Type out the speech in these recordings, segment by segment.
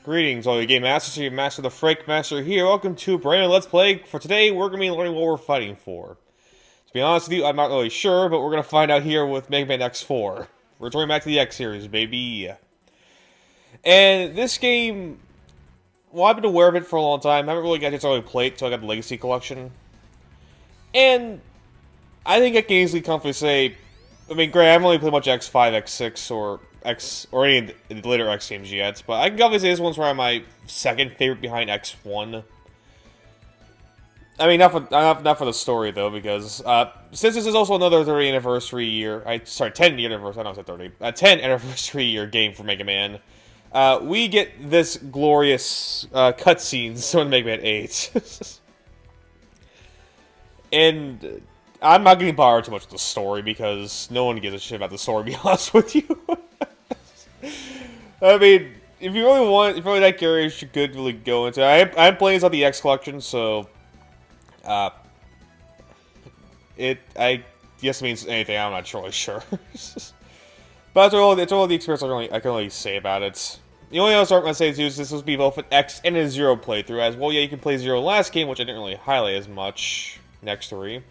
Greetings, all you game masters. Your master, the Frank Master here. Welcome to Brandon Let's Play. For today, we're going to be learning what we're fighting for. To be honest with you, I'm not really sure, but we're going to find out here with Mega Man X4. We're returning back to the X series, baby. And this game, well, I've been aware of it for a long time. I haven't really got to really play it until I got the Legacy Collection. And I think I can easily comfortably say, I mean, granted, I haven't really played much X5, X6, or any of the later X games yet, but I can obviously say this one's probably my second favorite behind X1. I mean, not for the story though, because since this is also another 30th anniversary year, 10th anniversary, I don't say 30, 10th anniversary year game for Mega Man. We get this glorious cutscenes in Mega Man 8. And I'm not getting bothered too much with the story because no one gives a shit about the story, to be honest with you. I mean, if you're really that curious, you could really go into it. I'm playing this on the X collection, so I guess it means anything. I'm not really sure. But it's all the experience I can really say about it. The only other thing I'm going to say is this will be both an X and a Zero playthrough, as well. Yeah, you can play Zero last game, which I didn't really highlight as much. Next 3.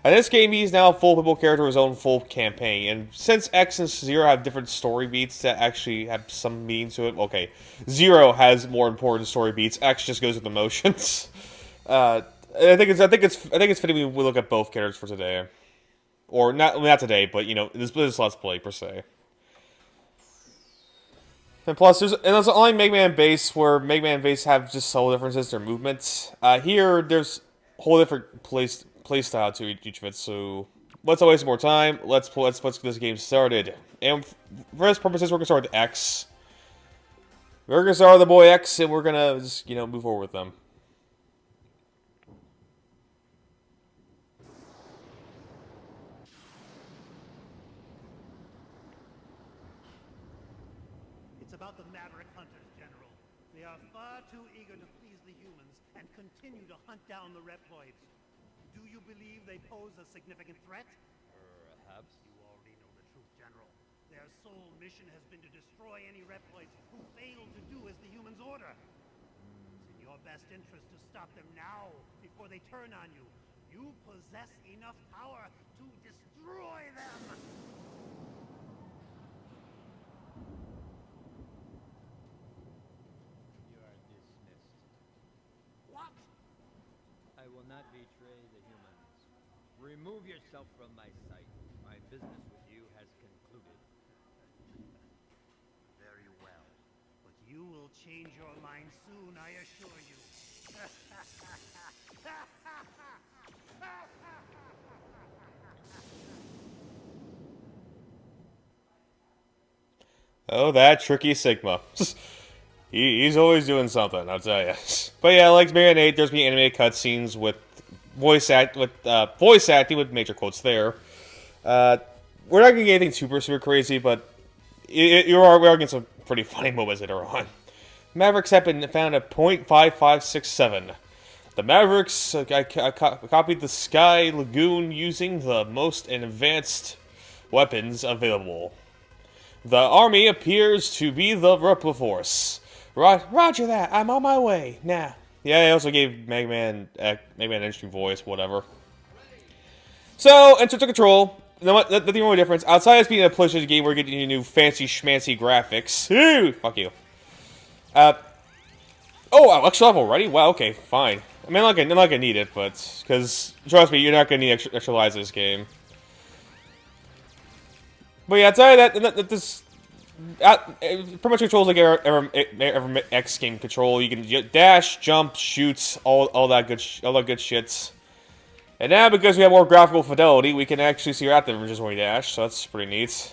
In this game, he's now a full playable character with his own full campaign. And since X and Zero have different story beats that actually have some meaning to it, okay, Zero has more important story beats. X just goes with the motions. I think it's fitting we look at both characters for today, or not today, but you know, this Let's Play per se. And plus, there's only Mega Man base where Mega Man base have just subtle differences in their movements. Here, there's a whole different play style to each of it, so let's not waste more time. Let's get this game started. And for this purposes, we're gonna start with X. We're gonna start with the boy X, and we're gonna just move forward with them. It's about the Maverick Hunters, General. They are far too eager to please the humans and continue to hunt down the Reploids. Do you believe they pose a significant threat? Perhaps. You already know the truth, General. Their sole mission has been to destroy any Reploids who fail to do as the humans order. It's in your best interest to stop them now, before they turn on you. You possess enough power to destroy them! You are dismissed. What? I will not betray the humans. Remove yourself from my sight. My business with you has concluded. Very well. But you will change your mind soon, I assure you. Oh, that tricky Sigma. He's always doing something, I'll tell you. But yeah, like Mega Man 8, there's been animated cutscenes with voice acting with major quotes there. We're not gonna get anything super crazy, but we are getting some pretty funny moments later on. Mavericks have been found at .5567. The Mavericks copied the Sky Lagoon using the most advanced weapons available. The army appears to be the Repliforce. Roger that. I'm on my way now. Yeah, I also gave Mega Man an interesting voice, whatever. So, enter to control. The only difference, outside of being a PlayStation game, we're getting new fancy schmancy graphics. Ooh, fuck you. Oh, extra level already? Wow, okay, fine. I mean, I'm not gonna need it, but because trust me, you're not gonna need extra lives in this game. But yeah, I'll tell you that this pretty much controls like every X game control. You can dash, jump, shoot, all that good shit. And now because we have more graphical fidelity, we can actually see our active images when we dash, so that's pretty neat.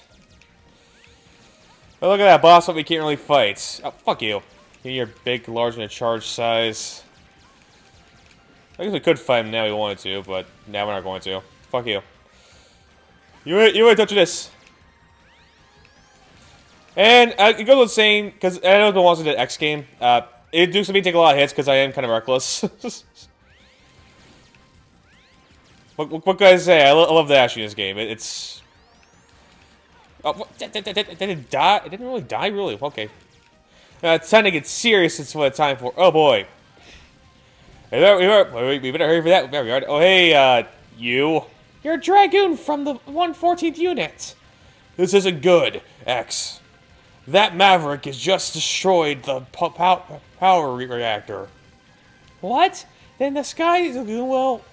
But look at that boss fight we can't really fight. Oh, fuck you. You're big, large, and a charge size. I guess we could fight him now if we wanted to, but now we're not going to. Fuck you. You ain't touching this. And it goes without saying, because I know the ones in the X game, it do to me take a lot of hits because I am kind of reckless. what can I say? I love the action in this game. It's... Oh, did it die? It didn't really die, really. Okay. It's time to get serious. It's what it's time for. Oh boy. Hey, there we are. We better hurry for that. There we are. Oh hey, you. You're a Dragoon from the 114th unit. This isn't good, X. That Maverick has just destroyed the power reactor. What? Then the Sky Dragoon will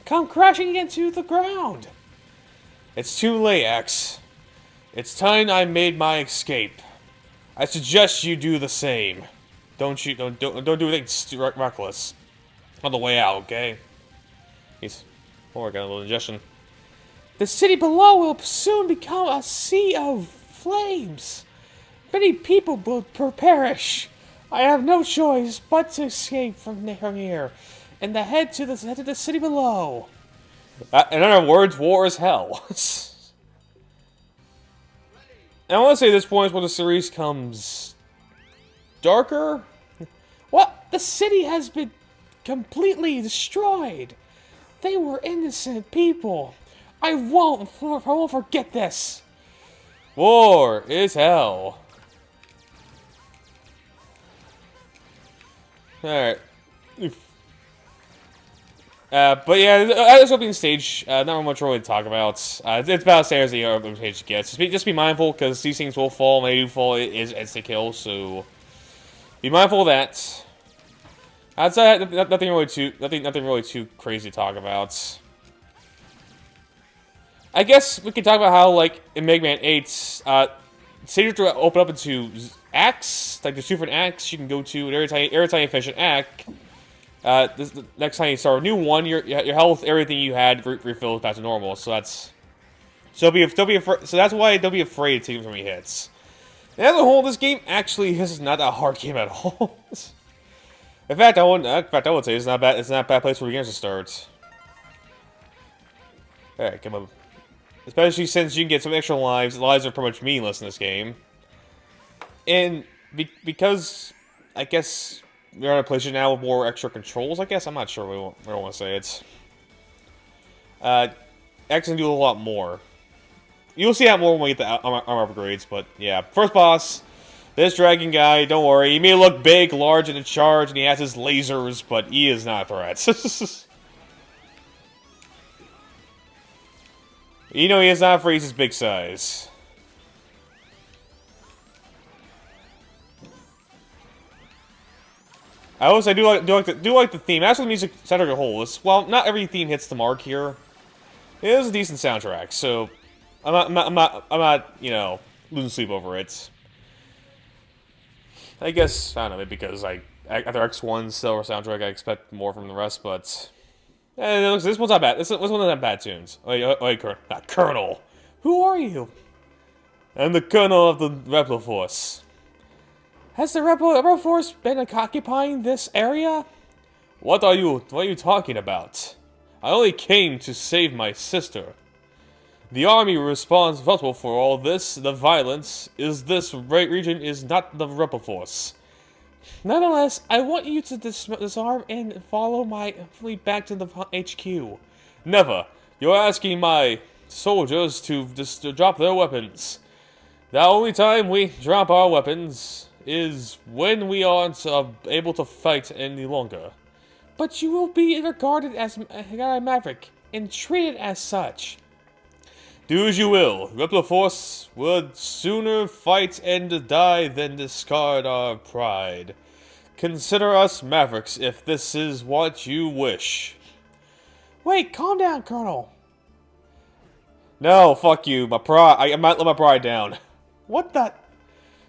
come crashing into the ground. It's too late, X. It's time I made my escape. I suggest you do the same. Don't do anything reckless on the way out, okay? Oh, I got a little ingestion. The city below will soon become a sea of flames. Many people will perish. I have no choice but to escape from here and to head to the city below. In other words, war is hell. And I want to say this point is where the series comes darker. What? The city has been completely destroyed. They were innocent people. I won't forget this. War is hell. Alright. But yeah, this opening stage, not much really to talk about. It's about as standard as the opening stage gets. Just be mindful, because these things will fall. When they do fall, it is instant kill, so be mindful of that. Outside, nothing really too crazy to talk about. I guess we can talk about how, like, in Mega Man 8, stages will open up into acts, like there's different acts you can go to, and every time you finish an act, the next time you start a new one, your health, everything you had refills back to normal. So that's so that's why don't be afraid to take so many hits. And as a whole, this game actually is not a hard game at all. In fact, I would say it's not bad. It's not a bad place for beginners to start. All right, come on. Especially since you can get some extra lives. Lives are pretty much meaningless in this game. And because, I guess, we're in a position now with more extra controls, I guess. I'm not sure what I want to say. It's... X can do a lot more. You'll see that more when we get the armor upgrades, but yeah. First boss, this dragon guy, don't worry. He may look big, large, and in charge, and he has his lasers, but he is not a threat. You know he is not afraid of his big size. I also do like the theme. As for the music soundtrack as a whole, well, not every theme hits the mark here. It is a decent soundtrack, so I'm not you know, losing sleep over it. I guess I don't know, maybe because after X1's stellar soundtrack, I expect more from the rest, but. This one's not bad. This one's not bad tunes. Wait, not Colonel. Who are you? I'm the Colonel of the Rebel Force. Has the Rebel Force been occupying this area? What are you talking about? I only came to save my sister. The army responsible for all this, the violence, is this region is not the Rebel Force. Nonetheless, I want you to disarm and follow my fleet back to the HQ. Never. You're asking my soldiers to drop their weapons. The only time we drop our weapons is when we aren't able to fight any longer. But you will be regarded as a Maverick and treated as such. Do as you will. Rebel Force would sooner fight and die than discard our pride. Consider us Mavericks if this is what you wish. Wait, calm down, Colonel. No, fuck you. My pride. I might let my pride down. What the?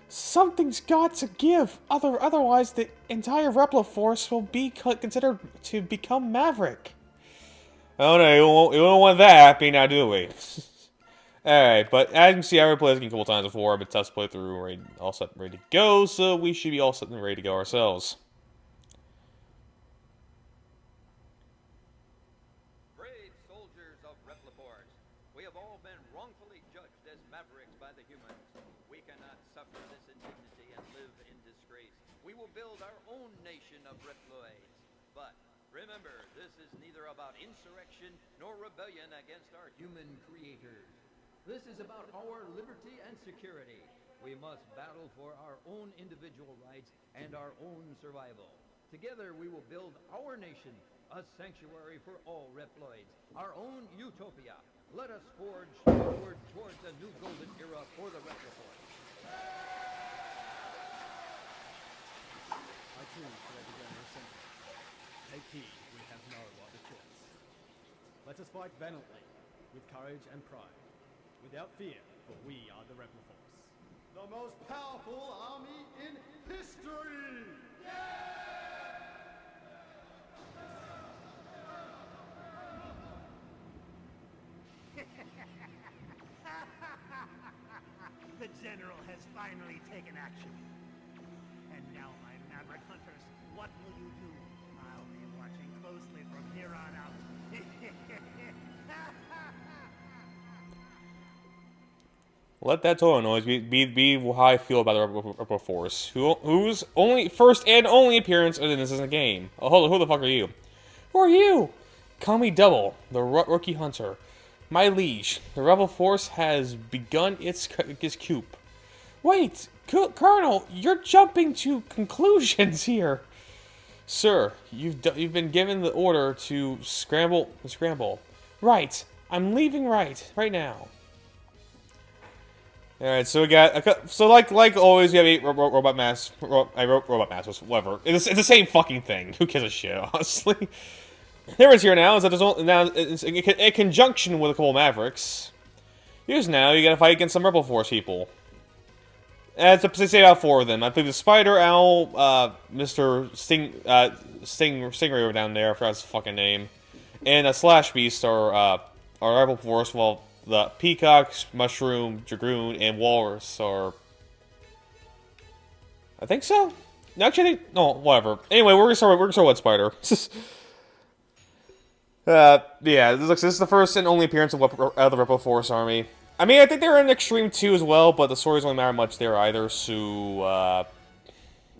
Something's got to give. Otherwise, the entire Rebel Force will be considered to become Maverick. Oh no, you won't want that happening now, do we? Alright, but as you can see, I already played this game a couple times before, but test playthrough, all set and ready to go, so we should be all set and ready to go ourselves. Brave soldiers of Rebel Force, we have all been wrongfully judged as Mavericks by the humans. We cannot suffer this indignity and live in disgrace. We will build our own nation of Reploids. But remember, this is neither about insurrection nor rebellion against our human creators. This is about our liberty and security. We must battle for our own individual rights and our own survival. Together we will build our nation, a sanctuary for all Reploids, our own utopia. Let us forge forward towards a new golden era for the Repliforce. I too share the general sentiment. Take heed, we have no other choice. Let us fight valiantly, with courage and pride, without fear, for we are the Repliforce. The most powerful army in history! The General has finally taken action. And now, my Maverick Hunters, what will you do? I'll be watching closely from here on out. Let that total noise be how I feel about the Repliforce, whose only first and only appearance in this is a game. Oh, hold on, who the fuck are you? Who are you? Call me Double, the rookie hunter. My liege, the Repliforce has begun its coup. Wait, Colonel, you're jumping to conclusions here. Sir, you've been given the order to scramble. Right, I'm leaving right now. All right, so we got like always, we have 8 robot masters, whatever. It's the same fucking thing. Who gives a shit, honestly? The difference here now is that there's in conjunction with a couple Mavericks. Here's now you gotta fight against some Repliforce people. As to say about 4 of them, I believe the Spider, Owl, Mr. Stingray down there, I forgot his fucking name, and a Slash Beast are Repliforce, while the Peacock, Mushroom, Dragoon, and Walrus are... I think so? Actually, no, whatever. Anyway, we're gonna start with Spider. Yeah, this is the first and only appearance of the Repliforce army. I mean, I think they're in Extreme 2 as well, but the stories don't matter much there either, so,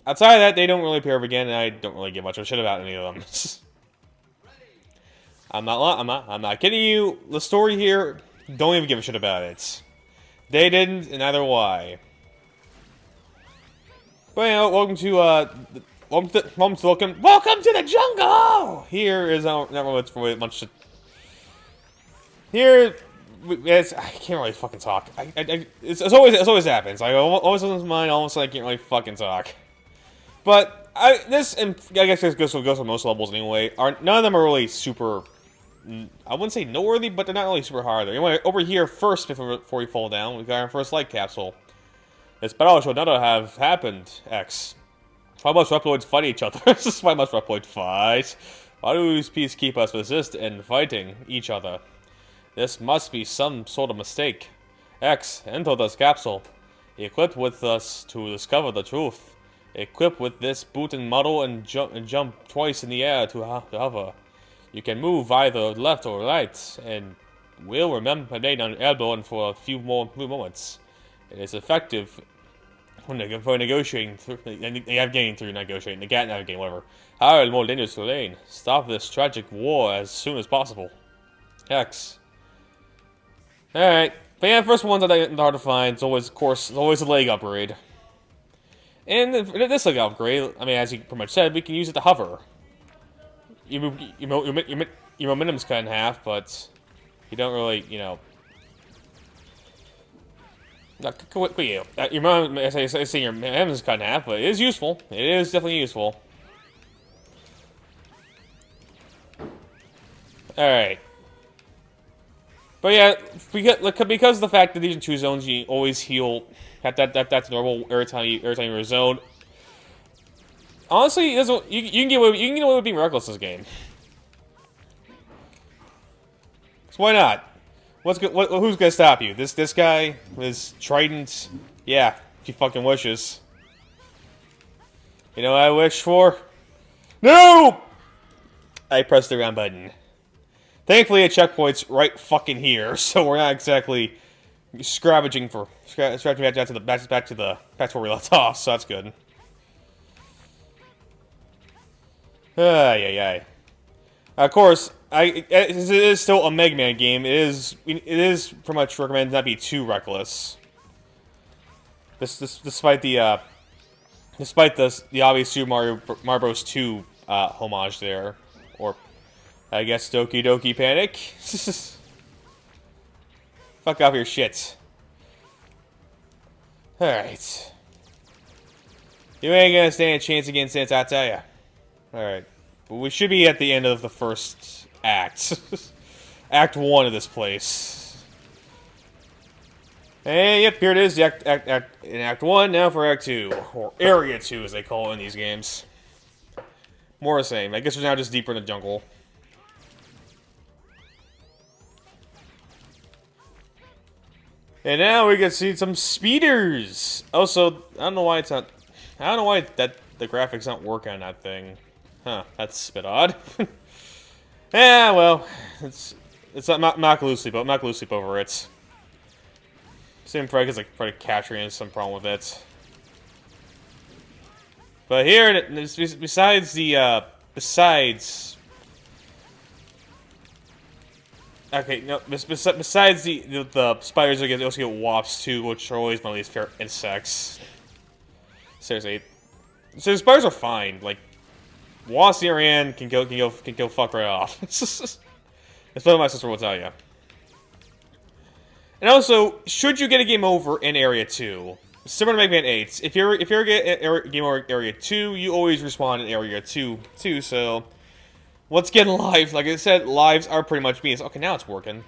outside of that, they don't really appear again, and I don't really give much of a shit about any of them. I'm not kidding you. The story here, don't even give a shit about it. They didn't, and neither will I. But anyway, welcome to the jungle! Here is not really much. Here, I can't really fucking talk. It's always happens. I always lose mine. Almost like I can't really fucking talk. But this, and I guess this goes for most levels anyway. None of them are really super. I wouldn't say noteworthy, but they're not really super hard. Anyway, over here first, before we fall down, we got our first light capsule. This battle should not have happened. X. Why must Reploids fight each other? Why must Reploids fight? Why do these peacekeepers resist in fighting each other? This must be some sort of mistake. X, enter this capsule. Equipped with us to discover the truth. Equipped with this boot and model and jump twice in the air to hover. You can move either left or right, and will remain on airborne for a few moments. It is effective for negotiating navigating, whatever. However, more dangerous terrain. Stop this tragic war as soon as possible. X. Alright. But yeah, the first one's hard to find. It's always, of course, it's always a leg upgrade. And this leg upgrade, I mean, as you pretty much said, we can use it to hover. Your momentum's cut in half, but you don't really, you know. Your mom, I say your momentum's cut in half, but it is useful. It is definitely useful. Alright. But yeah, because of the fact that these are 2 zones, you always heal. That's normal every time you're in a zone. Honestly, you can get away with being reckless in this game. So why not? Who's gonna stop you? This guy, this Trident. Yeah, if he fucking wishes. You know what I wish for? No! I pressed the wrong button. Thankfully, a checkpoint's right fucking here, so we're not exactly scavenging back to where we left off. So that's good. Of course, it is still a Mega Man game. It is pretty much recommended not be too reckless. Despite the obvious Super Mario Bros. 2 homage there, or I guess Doki Doki Panic. Fuck off your shit. All right. You ain't gonna stand a chance against it, I tell ya. All right, but we should be at the end of the first act, Act 1 of this place. And yep, here it is, in Act 1, now for Act 2, or Area 2 as they call it in these games. More the same, I guess we're now just deeper in the jungle. And now we can see some speeders! Also, I don't know why the graphics aren't working on that thing. Huh, that's a bit odd. Yeah, well, it's not Mach Sleep over it. Sim Frank is like probably capturing some problem with it. But here, besides the spiders, you also get wasps too, which are always my least favorite insects. Seriously, so the spiders are fine. Like wasps near end can go fuck right off. That's what my sister will tell you. And also, should you get a game over in Area 2, similar to Mega Man 8, if you're get game over Area 2, you always respawn in Area 2 too. So once again, lives, like I said, lives are pretty much meaningless. Okay, now it's working.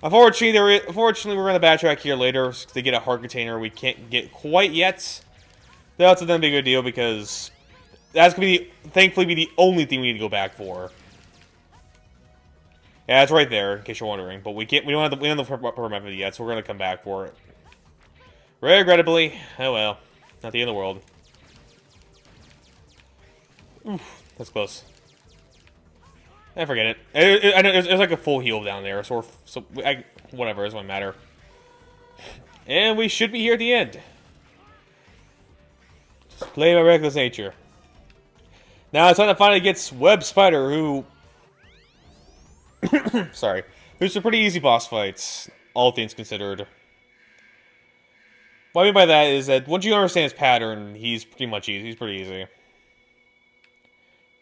Unfortunately, we're gonna backtrack here later to get a heart container we can't get quite yet. That's gonna be a good deal because that's gonna thankfully be the only thing we need to go back for. Yeah, it's right there, in case you're wondering. But we don't have the proper method yet, so we're gonna come back for it. Regrettably, oh well, not the end of the world. Oof, that's close. I forget it. I know there's like a full heal down there, so whatever, it doesn't matter. And we should be here at the end. Just play my reckless nature. Now it's time to finally get Web Spider, who. Sorry. Who's some pretty easy boss fights, all things considered. What I mean by that is that once you understand his pattern, he's pretty much easy. He's pretty easy.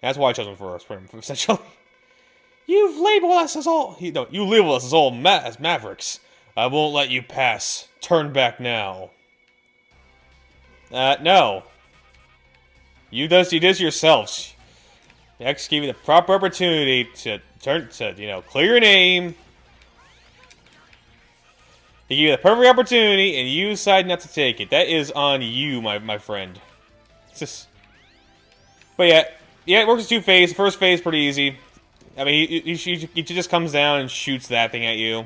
That's why I chose him first, essentially. You've labeled us as all... you labeled us as Mavericks. I won't let you pass. Turn back now. No. You does yourselves. Next, give you the proper opportunity to clear your name. He give you the perfect opportunity, and you decide not to take it. That is on you, my friend. It's just... But yeah, it works in two phases. The first phase is pretty easy. I mean, he just comes down and shoots that thing at you.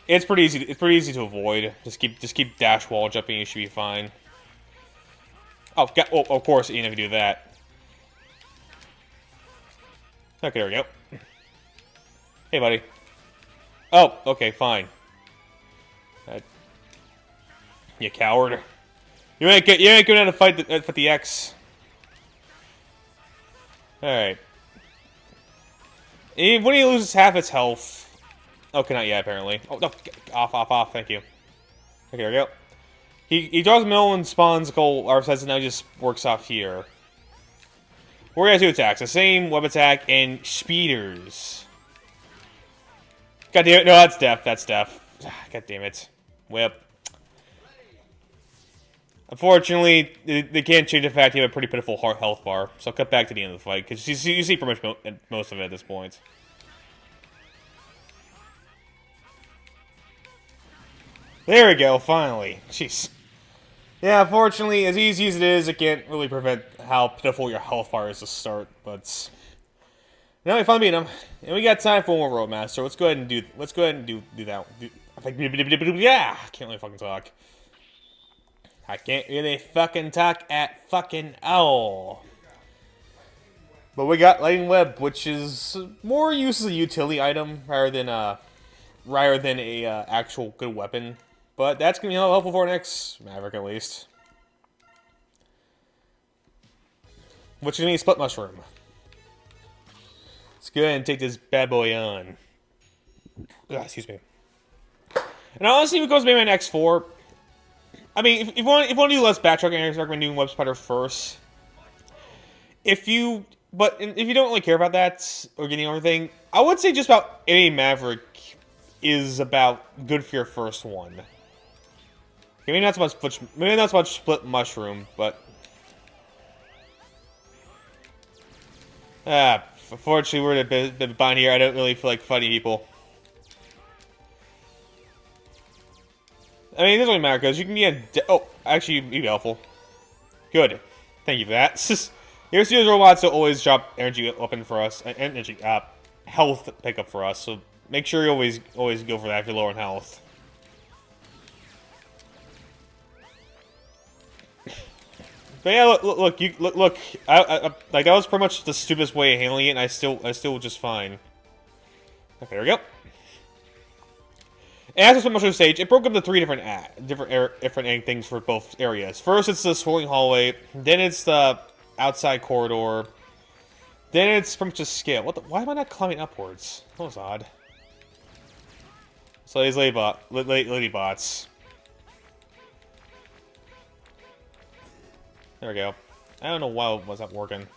It's pretty easy. It's pretty easy to avoid. Just keep dash wall jumping. You should be fine. Oh, of course, even if you do that. Okay, there we go. Hey, buddy. Oh, okay, fine. You coward. You ain't going to fight the X. Alright. When he loses half its health... Okay, not yet, apparently. Oh, no. Off. Thank you. Okay, there we go. He draws a mill and spawns a goal. Our says it now just works off here. We're gonna do attacks. The same web attack and speeders. God damn it. No, that's death. That's death. God damn it. Whip. Unfortunately, they can't change the fact you have a pretty pitiful health bar. So I'll cut back to the end of the fight, because you see pretty much most of it at this point. There we go, finally. Jeez. Yeah, unfortunately, as easy as it is, it can't really prevent how pitiful your health bar is to start, but... Now we finally beat him, and we got time for one more Roadmaster. Let's go ahead and do that. Yeah! I can't really fucking talk. I can't really fucking talk at fucking all. But we got Lightning Web, which is more used as a utility item rather than a actual good weapon. But that's gonna be helpful for next Maverick at least. Which is gonna be Split Mushroom. Let's go ahead and take this bad boy on. Excuse me. And honestly, if it goes to Mega Man X4, I mean, if you want to do less backtracking, I recommend doing Web Spider first. If you don't really care about that or getting everything, I would say just about any Maverick is about good for your first one. Maybe not so much Split Mushroom, but unfortunately we're in a bit bind here. I don't really feel like fighting people. I mean, it doesn't really matter because you can get actually, you'd be helpful. Good, thank you for that. Here's those robots that always drop energy weapon for us, energy health pickup for us. So make sure you always go for that if you're low on health. But yeah, look, like that was pretty much the stupidest way of handling it, and I still was just fine. Okay, there we go. And after so much of the stage, it broke up into three different things for both areas. First, it's the swirling hallway. Then it's the outside corridor. Then it's pretty much a scale. Why am I not climbing upwards? That was odd. So these lady bots. There we go. I don't know why it wasn't working.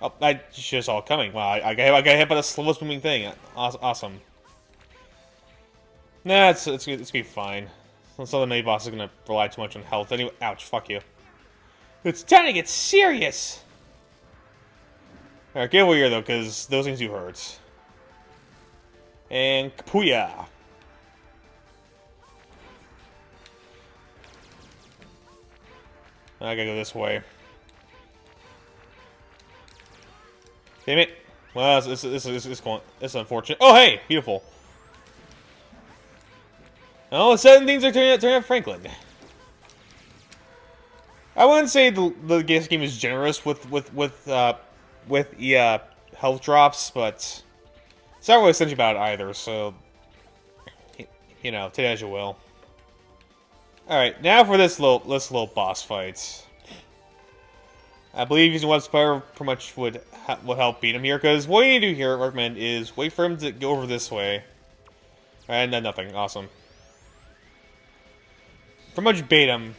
Oh, that just all coming. Wow, I got hit by the slowest moving thing. Awesome. Nah, it's gonna be fine. Some of the mini boss is gonna rely too much on health. Anyway, ouch, fuck you. It's time to get serious! Alright, get over here though, because those things do hurt. And Kapuya. I gotta go this way. Damn it. Well, this is unfortunate. Oh, hey! Beautiful. All of a sudden, things are turning out Franklin. I wouldn't say the game is generous with health drops, but it's not really stingy about it either. So, you know, take it as you will. All right, now for this little boss fight. I believe using Web Spider pretty much would help beat him here, because what you need to do here, I recommend, is wait for him to go over this way, and then nothing. Awesome. Pretty much bait him.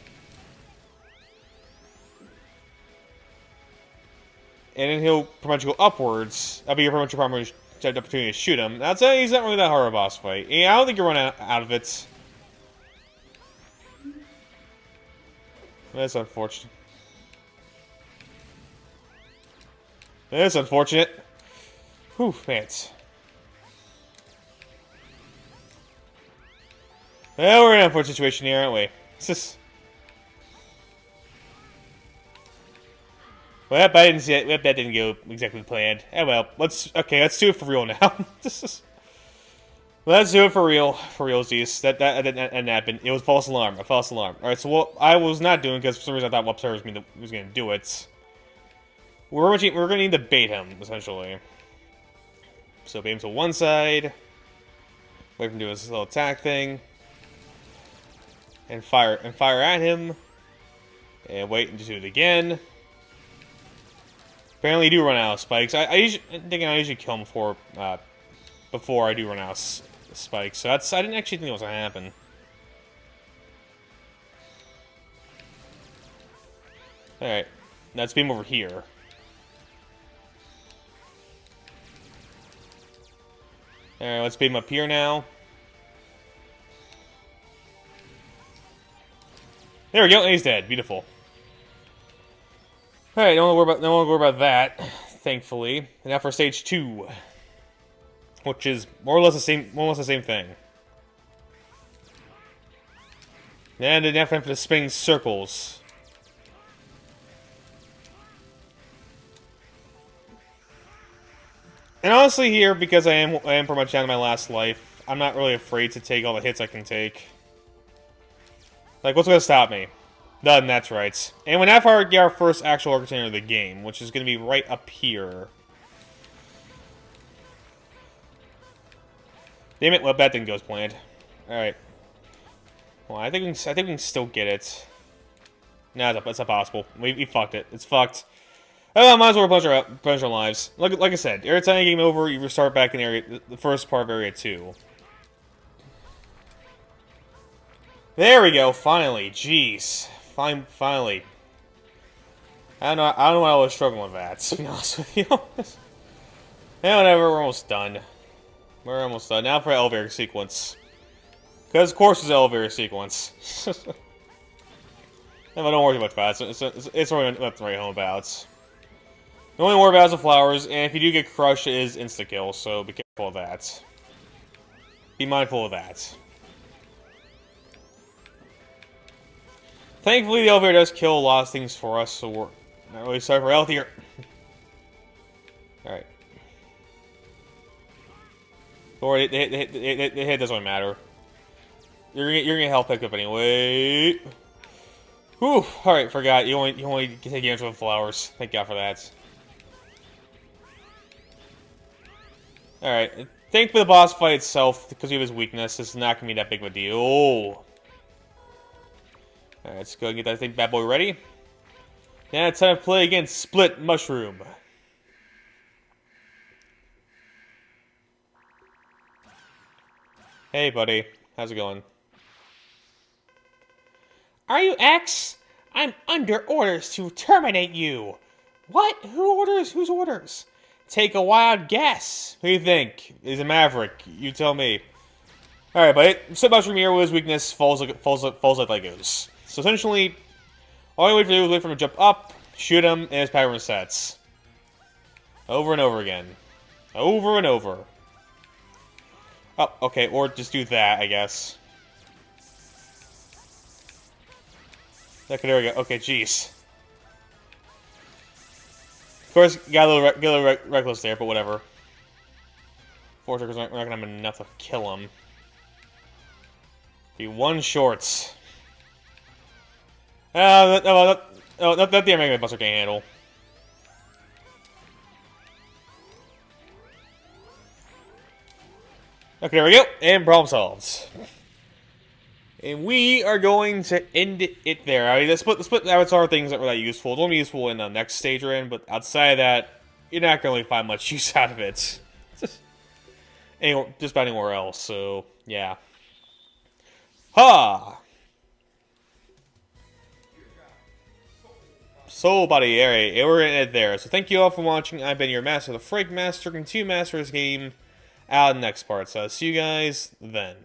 And then he'll pretty much go upwards. That'll be pretty much your primary opportunity to shoot him. That's he's not really that hard of a boss fight. Yeah, I don't think you run out of it. That's unfortunate. That's unfortunate. Whew, man. Well, we're in an unfortunate situation here, aren't we? It's just... Well, I didn't see it. Well, that didn't go exactly planned. Oh well, let's do it for real now. Let's do it for real, realsies. That didn't happen. It was false alarm. A false alarm. All right. So what I was not doing, because for some reason I thought Web Spider was going to do it. We're going to need to bait him essentially. So bait him to one side. Wait for him to do his little attack thing. And fire at him. And wait and just do it again. Apparently, you do run out of spikes. I usually kill him before I do run out of spikes. So I didn't actually think it was gonna happen. All right, let's beam over here. All right, let's beam up here now. There we go. And he's dead. Beautiful. Alright, don't want to worry about that, thankfully. And now for stage 2. Which is more or less the same thing. And then after for the spinning circles. And honestly here, because I am pretty much down to my last life, I'm not really afraid to take all the hits I can take. Like, what's gonna stop me? None, that's right. And when that far get our first actual container of the game, which is going to be right up here. Damn it! Well, that didn't go as planned. All right. Well, I think we can still get it. No, it's not possible. We fucked it. It's fucked. Oh, might as well plunge our lives. Like I said, every time you game over, you restart back in the first part of area 2. There we go, finally. Jeez. Finally. I don't know why I was struggling with that, to be honest with you. Yeah, whatever, we're almost done. We're almost done. Now for elevator sequence. Because, of course, it's an elevator sequence. If I don't worry too much about it, it's really nothing to write home about. The only worry about is the flowers, and if you do get crushed, it is insta-kill, so be careful of that. Be mindful of that. Thankfully, the elevator does kill a lot of things for us, so we're not really sorry for health here. Alright. Or the hit doesn't really matter. You're gonna get health picked up anyway. Whew, alright, forgot. You only take damage with flowers. Thank God for that. Alright. Thankfully the boss fight itself, because of his weakness, is not gonna be that big of a deal. Alright, let's go and get that thing bad boy ready. Now it's time to play against Split Mushroom. Hey buddy, how's it going? Are you X? I'm under orders to terminate you. What? Who orders? Whose orders? Take a wild guess. Who do you think? Is it Maverick? You tell me. Alright, buddy. Split Mushroom here with his weakness falls like Legos. So essentially, all you wait to do is wait for him to jump up, shoot him, and his power resets. Over and over again. Over and over. Oh, okay, or just do that, I guess. Okay, there we go. Okay, jeez. Of course, got a little reckless there, but whatever. Four triggers aren't gonna have enough to kill him. Be one short. That the Mega Man Buster can't handle. Okay, there we go, and problem solved. And we are going to end it there. I mean, the split avatar things aren't really useful. It's only useful in the next stage you're in, but outside of that, you're not going to really find much use out of it. Just about anywhere else, so, yeah. Ha! So, buddy, alright, we're going to end it there. So, thank you all for watching. I've been your Master, the Frake Master, continue master this game out in the next part. So, I'll see you guys then.